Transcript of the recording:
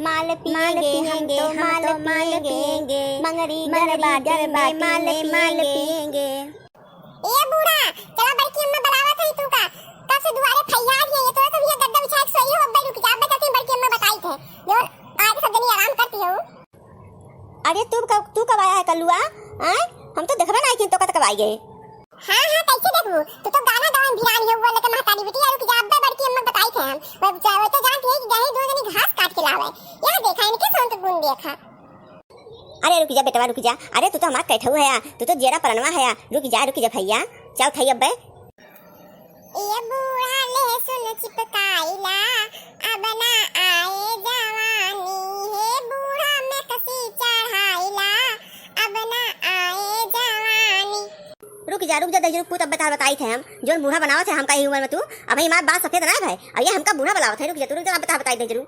माल पिएंगे हम तो माल पिएंगे मंगरी गरबा माल पिएंगे। ए बूढ़ा चला बड़की अम्मा बरावत है तू का कब से दुआरे फैयाद है ये तो ये गद्दा बिछा के सोई हो अब्बा रुक जा अब्बा कहती बड़की अम्मा बताई थे जो आज सब जनी आराम करती हो। अरे तू कब आया है कल्लुआ? हैं हम तो देखबे नहीं कि तो कब आई गए। हां कैसे देखबू तू तो गाना गावन भिरानी हो वाला के महतारी बेटी रुक जा अब्बा बड़की अम्मा बताई थे हम वो तो जानती है कि गही दो जनी घास काट के लावे यहां देखा इनके सोन तो गुण देखा। अरे रुक जा बेटवा रुक जा। अरे तू तो हमार कैठऊ है तू तो जेरा परनवा है रुक जा भैया चाउ थई अब्बे। ये बूढ़ा लहसुन चिपकाइला अब ना आए जवानी है बूढ़ा में कसी चढ़ाइला अब ना आए जवानी। रुक जा दजरू पुत अब बताई थे हम जोन बूढ़ा बनावत है हमका ही उम्र में तू अब हमार बात सफेद ना भाई अब ये हमका बूढ़ा बनावत है रुक जा तू बताई दजरू।